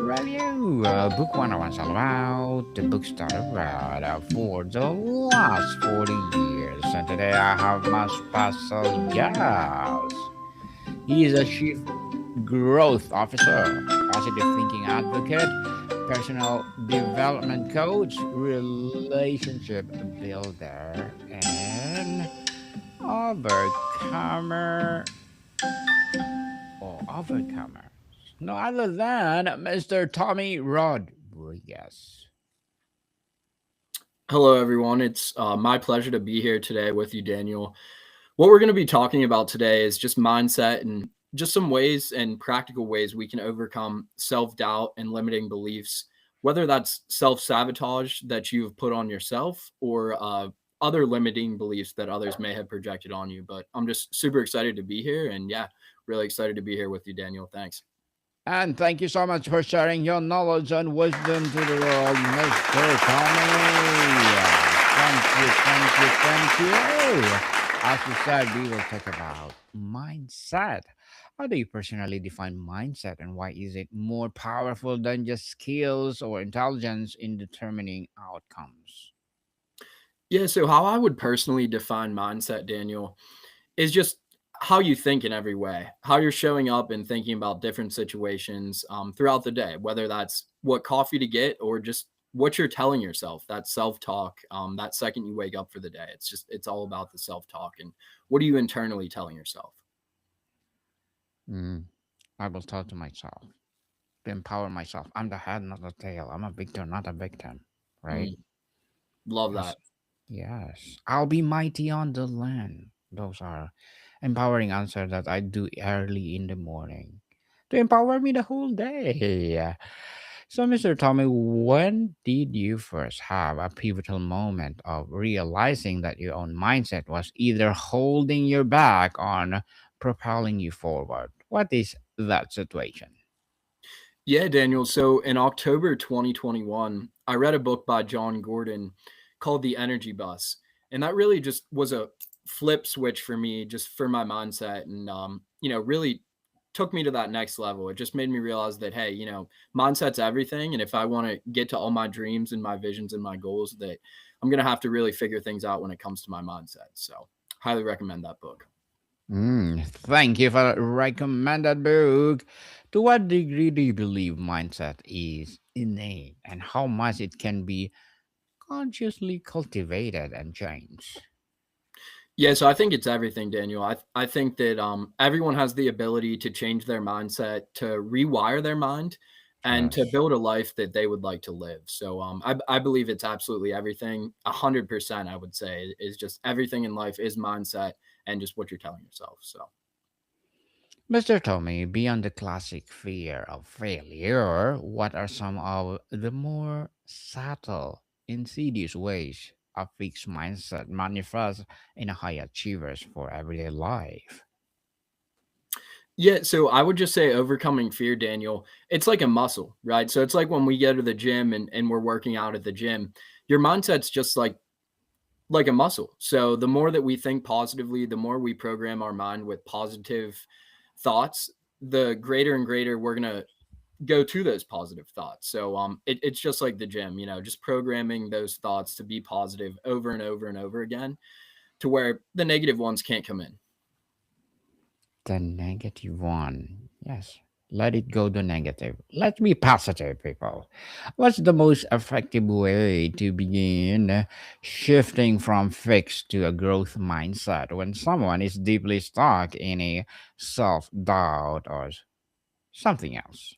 Review Book 101's all about the books that I've read for the last 40 years. And today I have my special guest. He is a chief growth officer, positive thinking advocate, personal development coach, relationship builder, and overcomer overcomer. No other than Mr. Tommy Rodriguez. Hello, everyone. It's my pleasure to be here today with you, Daniel. What we're going to be talking about today is just mindset and just some ways and practical ways we can overcome self doubt and limiting beliefs, whether that's self sabotage that you've put on yourself or other limiting beliefs that others may have projected on you. But I'm just super excited to be here. And yeah, really excited to be here with you, Daniel. Thanks. And thank you so much for sharing your knowledge and wisdom to the world, Mr. Tommy. Thank you. As you said, we will talk about mindset. How do you personally define mindset and why is it more powerful than just skills or intelligence in determining outcomes? Yeah. So, how I would personally define mindset, Daniel, is just how you think in every way, how you're showing up and thinking about different situations throughout the day, whether that's what coffee to get or just what you're telling yourself, that self talk, that second you wake up for the day. It's all about the self talk and what are you internally telling yourself? Mm, I will talk to myself to empower myself. I'm the head, not the tail. I'm a victor, not a victim. Right? Mm, love Yes. that. Yes. I'll be mighty on the land. Those are empowering answers that I do early in the morning to empower me the whole day. So, Mr. Tommy, when did you first have a pivotal moment of realizing that your own mindset was either holding you back on propelling you forward? What is that situation? Yeah, Daniel. So in October 2021, I read a book by John Gordon called The Energy Bus. And that really just was a flip switch for me, just for my mindset. And, really took me to that next level. It just made me realize that, hey, mindset's everything. And if I want to get to all my dreams and my visions and my goals, that I'm going to have to really figure things out when it comes to my mindset. So, highly recommend that book. Thank you for that recommended book. To what degree do you believe mindset is innate and how much it can be consciously cultivated and changed? Yeah, so I think it's everything, Daniel. I think that everyone has the ability to change their mindset, to rewire their mind, and to Yes. build a life that they would like to live. So I believe it's absolutely everything. 100%, I would say, is just everything in life is mindset and just what you're telling yourself. So. Mr. Tommy, beyond the classic fear of failure, what are some of the more subtle, insidious ways a fixed mindset manifests in high achievers for everyday life? Yeah, so I would just say overcoming fear, Daniel, it's like a muscle, right? So it's like when we go to the gym and we're working out at the gym, your mindset's just like a muscle. So the more that we think positively, the more we program our mind with positive thoughts, the greater and greater we're gonna go to those positive thoughts. So it's just like the gym, just programming those thoughts to be positive over and over and over again, to where the negative ones can't come in. The negative one. Yes. Let it go the negative. Let's be positive, people. What's the most effective way to begin shifting from fixed to a growth mindset when someone is deeply stuck in a self doubt or something else?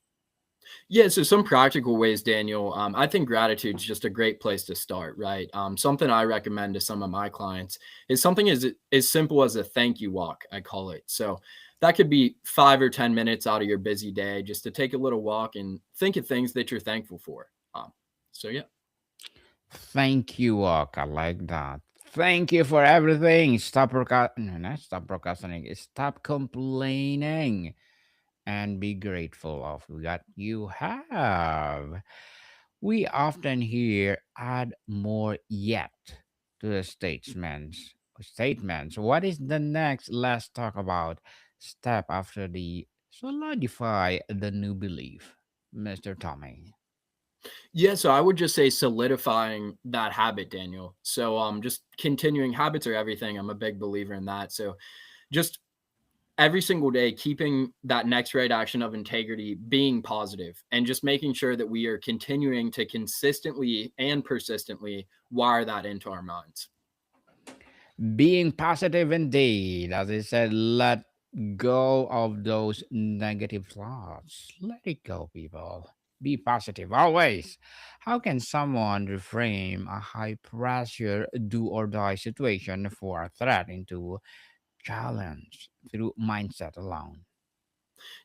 Yeah, so some practical ways, Daniel. I think gratitude is just a great place to start, right? Something I recommend to some of my clients is something as simple as a thank you walk, I call it. So that could be 5 or 10 minutes out of your busy day just to take a little walk and think of things that you're thankful for. So yeah. Thank you, Walk. I like that. Thank you for everything. No, not stop procrastinating. Stop complaining and be grateful of what you have. We often hear add more yet to the statements. What is the next? Let's talk about step after the solidify the new belief. Mr. Tommy? Yeah, so I would just say solidifying that habit, Daniel. So just continuing, habits are everything. I'm a big believer in that. So just every single day keeping that next right action of integrity being positive and just making sure that we are continuing to consistently and persistently wire that into our minds. Being positive indeed. As I said, let go of those negative thoughts. Let it go, people. Be positive always. How can someone reframe a high pressure do or die situation for a threat into challenge through mindset alone?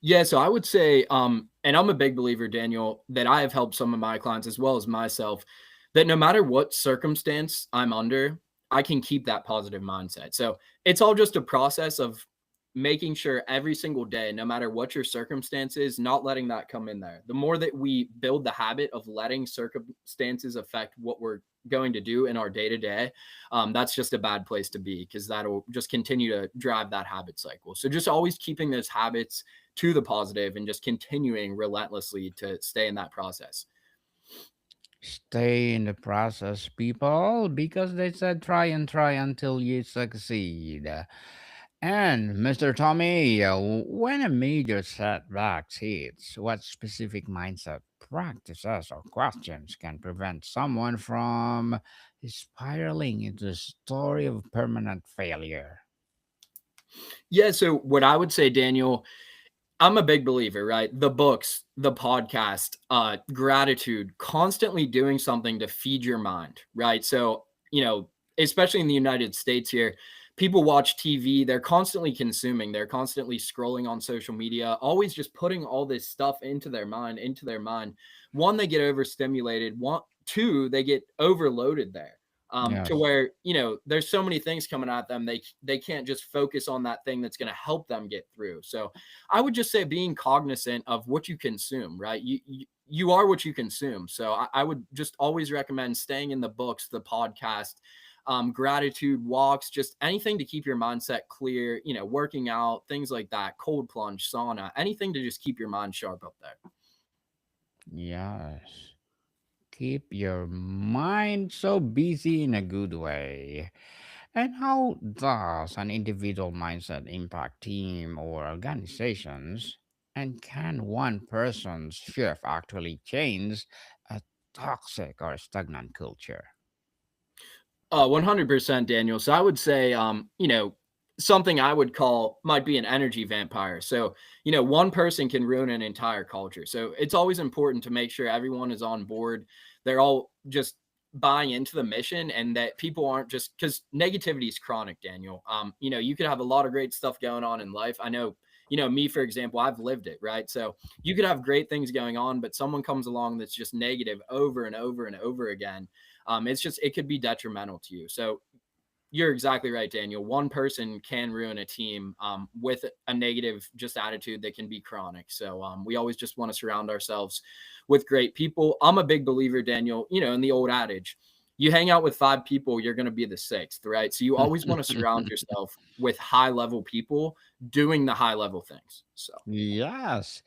Yeah, so I would say, and I'm a big believer, Daniel, that I have helped some of my clients as well as myself, that no matter what circumstance I'm under, I can keep that positive mindset. So it's all just a process of making sure every single day, no matter what your circumstances, not letting that come in there. The more that we build the habit of letting circumstances affect what we're going to do in our day to day, that's just a bad place to be because that'll just continue to drive that habit cycle. So just always keeping those habits to the positive and just continuing relentlessly to stay in that process. Stay in the process, people, because they said try and try until you succeed. And Mr. Tommy, when a major setback hits, what specific mindset practices or questions can prevent someone from spiraling into a story of permanent failure? Yeah. So, what I would say, Daniel, I'm a big believer, right? The books, the podcast, gratitude, constantly doing something to feed your mind, right? So, especially in the United States here, people watch TV, they're constantly consuming, they're constantly scrolling on social media, always just putting all this stuff into their mind. One, they get overstimulated. One, two, they get overloaded there. To Yes. where there's so many things coming at them, they can't just focus on that thing that's going to help them get through. So I would just say being cognizant of what you consume, right? You are what you consume. So I would just always recommend staying in the books, the podcast, gratitude walks, just anything to keep your mindset clear, working out, things like that, cold plunge, sauna, anything to just keep your mind sharp up there. Yes. Keep your mind so busy in a good way. And how does an individual mindset impact team or organizations? And can one person's shift actually change a toxic or stagnant culture? 100%, Daniel. So I would say, something I would call might be an energy vampire. So, one person can ruin an entire culture. So it's always important to make sure everyone is on board. They're all just buying into the mission and that people aren't just because negativity is chronic, Daniel. You could have a lot of great stuff going on in life. I know, me, for example, I've lived it, right? So you could have great things going on, but someone comes along that's just negative over and over and over again. It could be detrimental to you. So you're exactly right, Daniel. One person can ruin a team with a negative just attitude that can be chronic. So we always just want to surround ourselves with great people. I'm a big believer, Daniel, in the old adage, you hang out with five people, you're going to be the sixth, right? So you always want to surround yourself with high level people doing the high level things. So, Yes.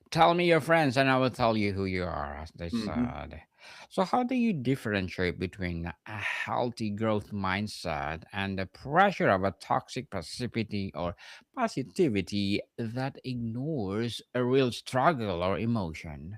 Tell me your friends and I will tell you who you are, as they mhm. said. So, how do you differentiate between a healthy growth mindset and the pressure of a toxic positivity that ignores a real struggle or emotion?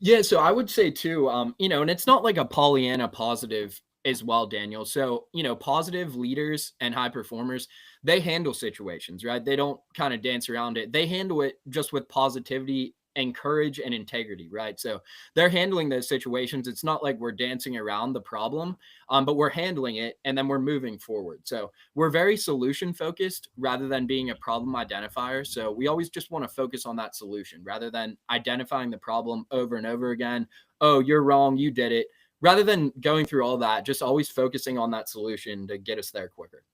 Yeah, so I would say too, and it's not like a Pollyanna positive as well, Daniel. So, positive leaders and high performers, they handle situations, right? They don't kind of dance around it. They handle it just with positivity and courage and integrity, right? So they're handling those situations. It's not like we're dancing around the problem, but we're handling it and then we're moving forward. So we're very solution focused rather than being a problem identifier. So we always just want to focus on that solution rather than identifying the problem over and over again. Oh, you're wrong. You did it. Rather than going through all that, just always focusing on that solution to get us there quicker.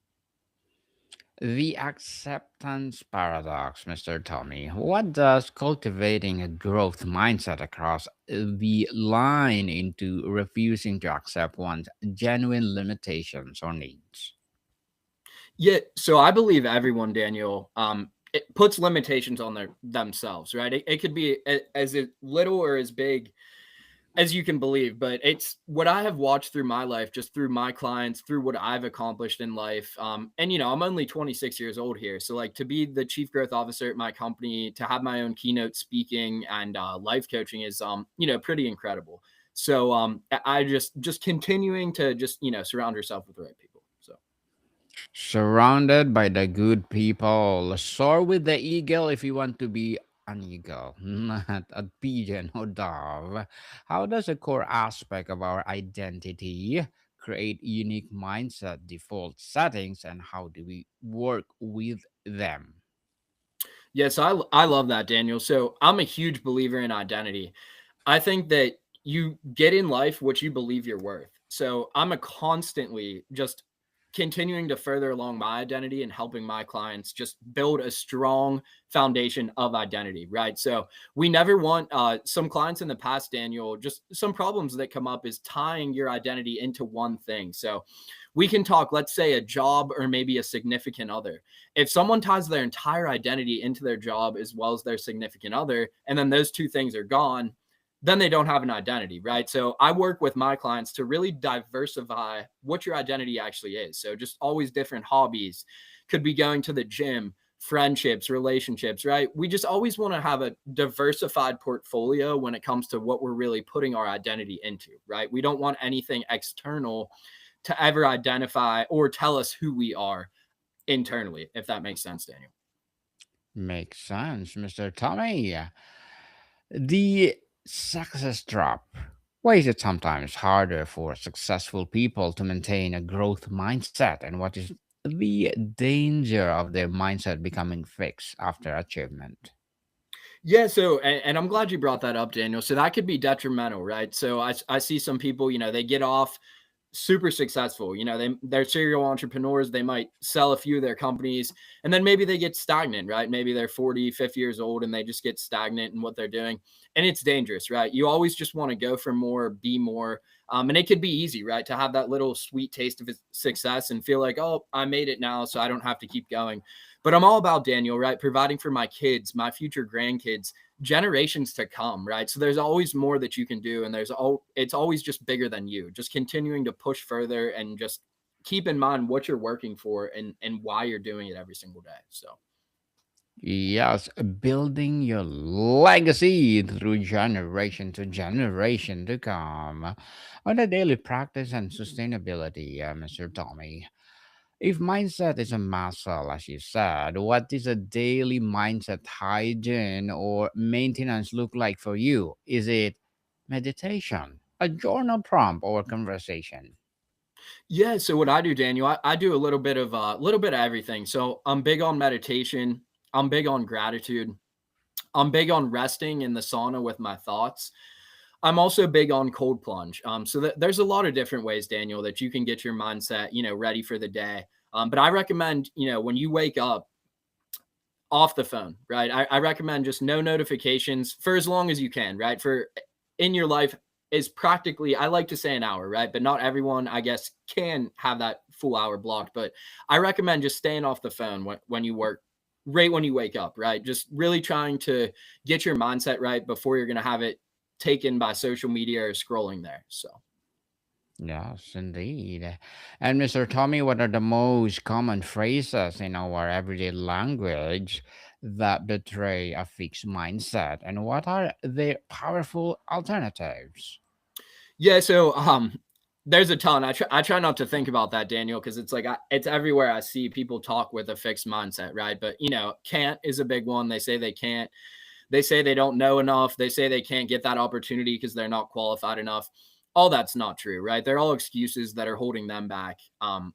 The acceptance paradox, Mr. Tommy. What does cultivating a growth mindset across the line into refusing to accept one's genuine limitations or needs? Yeah, so I believe everyone, Daniel, it puts limitations on themselves, right? It could be as little or as big as you can believe, but it's what I have watched through my life, just through my clients, through what I've accomplished in life. And I'm only 26 years old here, so like to be the chief growth officer at my company, to have my own keynote speaking and life coaching is pretty incredible. So I just continuing to just surround yourself with the right people. So. Surrounded by the good people. Soar with the eagle if you want to be an eagle, not a pigeon or dove. How does a core aspect of our identity create unique mindset default settings, and how do we work with them? Yes, I love that, Daniel. So I'm a huge believer in identity. I think that you get in life what you believe you're worth. So I'm a constantly just continuing to further along my identity and helping my clients just build a strong foundation of identity, right? So we never want some clients in the past, Daniel, just some problems that come up is tying your identity into one thing. So we can talk, let's say, a job or maybe a significant other. If someone ties their entire identity into their job as well as their significant other, and then those two things are gone, then they don't have an identity, right? So I work with my clients to really diversify what your identity actually is. So just always different hobbies, could be going to the gym, friendships, relationships, right? We just always want to have a diversified portfolio when it comes to what we're really putting our identity into, right? We don't want anything external to ever identify or tell us who we are internally, if that makes sense, Daniel. Makes sense, Mr. Tommy. The success drop. Why is it sometimes harder for successful people to maintain a growth mindset? And what is the danger of their mindset becoming fixed after achievement? Yeah, so and I'm glad you brought that up, Daniel. So that could be detrimental, right? So I see some people, they get off super successful. They're serial entrepreneurs. They might sell a few of their companies and then maybe they get stagnant, right? Maybe they're 40, 50 years old and they just get stagnant in what they're doing. And it's dangerous, right? You always just want to go for more, be more. And it could be easy, right? To have that little sweet taste of success and feel like, oh, I made it now, so I don't have to keep going. But I'm all about, Daniel, right? Providing for my kids, my future grandkids, generations to come, right? So there's always more that you can do, and it's always just bigger than you. Just continuing to push further and just keep in mind what you're working for and why you're doing it every single day. So. Yes, building your legacy through generation to generation to come on a daily practice and sustainability, Mr. Tommy. If mindset is a muscle, as you said, what does a daily mindset hygiene or maintenance look like for you? Is it meditation, a journal prompt, or conversation? Yeah, so what I do, Daniel, I do a little bit of everything. So I'm big on meditation. I'm big on gratitude. I'm big on resting in the sauna with my thoughts. I'm also big on cold plunge. So there's a lot of different ways, Daniel, that you can get your mindset, ready for the day. But I recommend, when you wake up, off the phone, right? I recommend just no notifications for as long as you can, right? For in your life is practically, I like to say an hour, right? But not everyone, I guess, can have that full hour blocked. But I recommend just staying off the phone when you work, right when you wake up, right? Just really trying to get your mindset right before you're going to have it taken by social media or scrolling there. So. Yes, indeed. And Mr. Tommy, what are the most common phrases in our everyday language that betray a fixed mindset? And what are their powerful alternatives? Yeah, so there's a ton. I try not to think about that, Daniel, because it's like it's everywhere. I see people talk with a fixed mindset, right? But can't is a big one. They say they can't. They say they don't know enough. They say they can't get that opportunity because they're not qualified enough. All that's not true, right? They're all excuses that are holding them back. And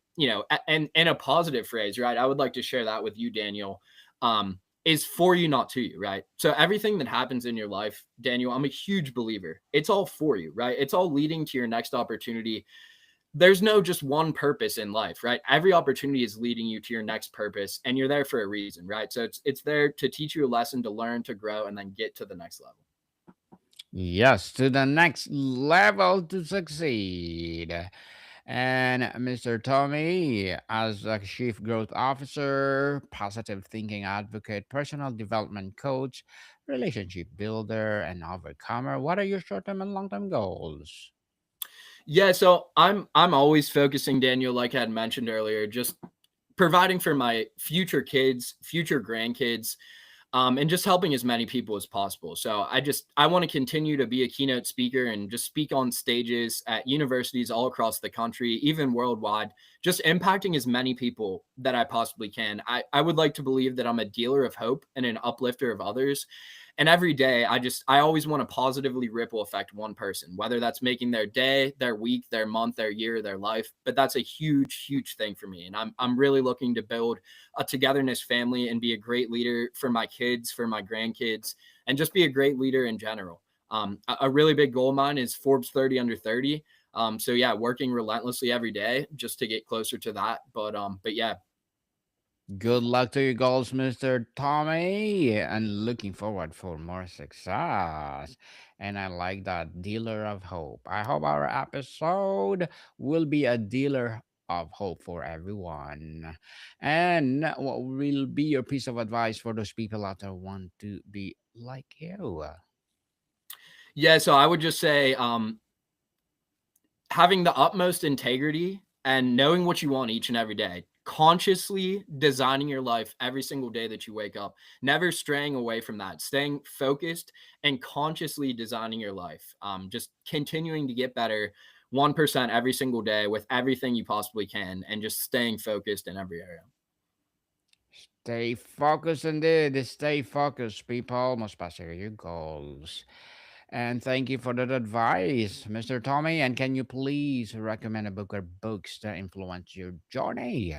a positive phrase, right? I would like to share that with you, Daniel. Is for you, not to you, right? So everything that happens in your life, Daniel, I'm a huge believer. It's all for you, right? It's all leading to your next opportunity. There's no just one purpose in life, right? Every opportunity is leading you to your next purpose, and you're there for a reason, right? So it's there to teach you a lesson, to learn, to grow, and then get to the next level. Yes, to the next level to succeed. And Mr. Tommy, as a Chief Growth Officer, positive thinking advocate, personal development coach, relationship builder, and overcomer, what are your short term and long term goals? Yeah, so I'm always focusing, Daniel, like I had mentioned earlier, just providing for my future kids, future grandkids, and just helping as many people as possible. So I want to continue to be a keynote speaker and just speak on stages at universities all across the country, even worldwide, just impacting as many people that I possibly can. I would like to believe that I'm a dealer of hope and an uplifter of others. And every day I always want to positively ripple affect one person, whether that's making their day, their week, their month, their year, their life. But that's a huge thing for me. And I'm really looking to build a togetherness family and be a great leader for my kids, for my grandkids, and just be a great leader in general. A really big goal of mine is Forbes 30 under 30. So yeah, working relentlessly every day just to get closer to that. But yeah. Good luck to your goals, Mr. Tommy, and looking forward for more success. And I like that dealer of hope. I hope our episode will be a dealer of hope for everyone. And what will be your piece of advice for those people out there who want to be like you? Yeah, so I would just say having the utmost integrity and knowing what you want each and every day, consciously designing your life every single day that you wake up, never straying away from that, staying focused and consciously designing your life. Just continuing to get better 1% every single day with everything you possibly can, and just staying focused in every area. Stay focused indeed. Stay focused, people. Must pursue your goals. And thank you for that advice, Mr. Tommy. And can you please recommend a book or books that influence your journey?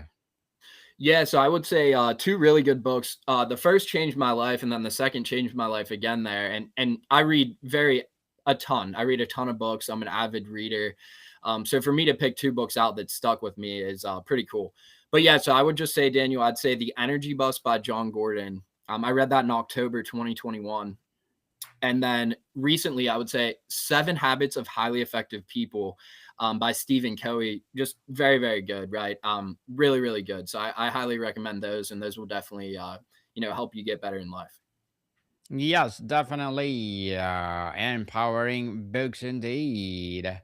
Yeah, so I would say two really good books. The first changed my life, and then the second changed my life again. There, and I read a ton. I read a ton of books. I'm an avid reader, so for me to pick two books out that stuck with me is pretty cool. But yeah, so I would just say, Daniel, I'd say The Energy Bus by John Gordon. I read that in October 2021. And then recently, I would say Seven Habits of Highly Effective People by Stephen Covey. Just very good, right? Really good. So I highly recommend those, and those will definitely, help you get better in life. Yes, definitely. Empowering books indeed.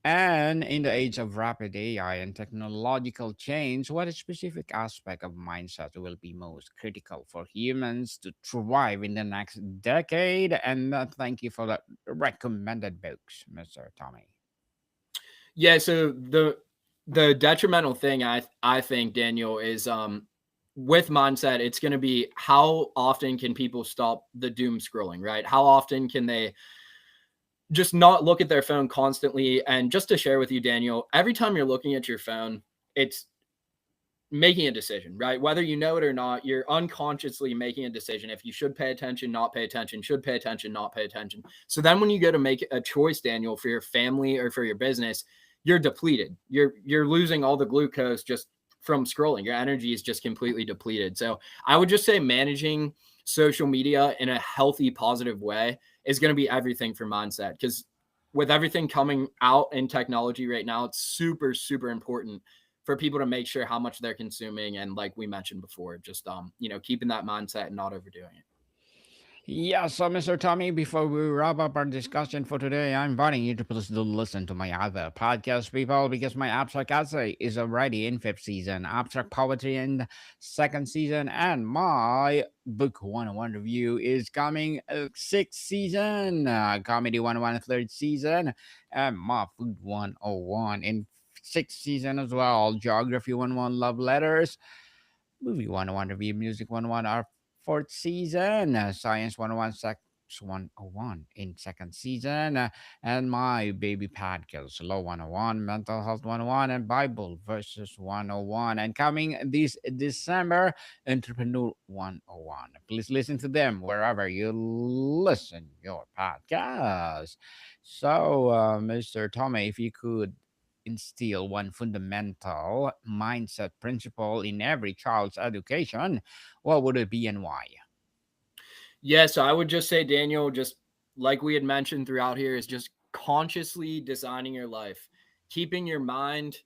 And in the age of rapid AI and technological change, what specific aspect of mindset will be most critical for humans to thrive in the next decade? And thank you for the recommended books, Mr. Tommy. Yeah. So the detrimental thing I think, Daniel, is with mindset, it's going to be how often can people stop the doom scrolling, right? How often can they just not look at their phone constantly? And just to share with you, Daniel, every time you're looking at your phone, it's making a decision, right? Whether you know it or not, you're unconsciously making a decision if you should pay attention, not pay attention, should pay attention, not pay attention. So then when you go to make a choice, Daniel, for your family or for your business, you're depleted. You're losing all the glucose just from scrolling. Your energy is just completely depleted. So I would just say managing social media in a healthy, positive way is going to be everything for mindset, because with everything coming out in technology right now, it's super important for people to make sure how much they're consuming, and like we mentioned before, just keeping that mindset and not overdoing it. Yeah, so Mr. Tommy, before we wrap up our discussion for today, I'm inviting you to please do listen to my other podcast, people, because my abstract essay is already in fifth season, abstract poetry in second season, and my book 101 review is coming sixth season, comedy 101 third season, and my food 101 in sixth season as well, geography 101 love letters, movie 101 review, music 101 our fourth season, science 101 sex 101 in second season, and my baby podcast law 101, mental health 101, and bible verses 101, and coming this December, entrepreneur 101. Please listen to them wherever you listen your podcast. So Mr. Tommy, if you could instill one fundamental mindset principle in every child's education, what would it be and why? Yeah, so I would just say, Daniel, just like we had mentioned throughout here, is just consciously designing your life, keeping your mind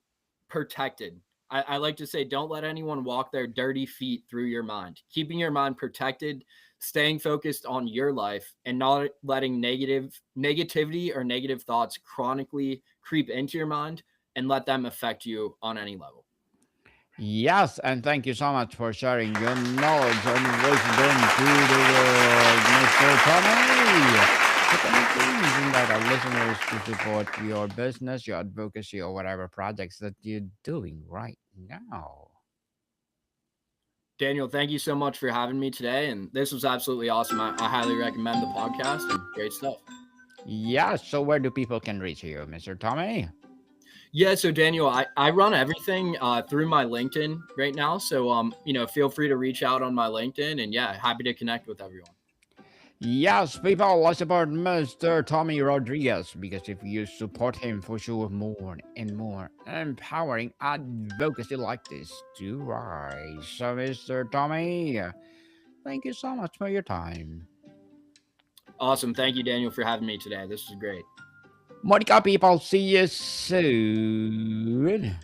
protected. I like to say, don't let anyone walk their dirty feet through your mind. Keeping your mind protected, staying focused on your life, and not letting negativity or negative thoughts chronically creep into your mind and let them affect you on any level. Yes, and thank you so much for sharing your knowledge and wisdom to the world, Mr. Tommy. So can you please invite our listeners to support your business, your advocacy, or whatever projects that you're doing right now? Daniel, thank you so much for having me today. And this was absolutely awesome. I highly recommend the podcast and great stuff. Yeah, so where do people can reach you, Mr. Tommy? Yeah, so Daniel, I run everything through my LinkedIn right now. So feel free to reach out on my LinkedIn and yeah, happy to connect with everyone. Yes, people, let's support Mr. Tommy Rodriguez because if you support him for sure, more and more empowering advocacy like this to rise. So, Mr. Tommy, thank you so much for your time. Awesome. Thank you, Daniel, for having me today. This was great. Monica, people, see you soon.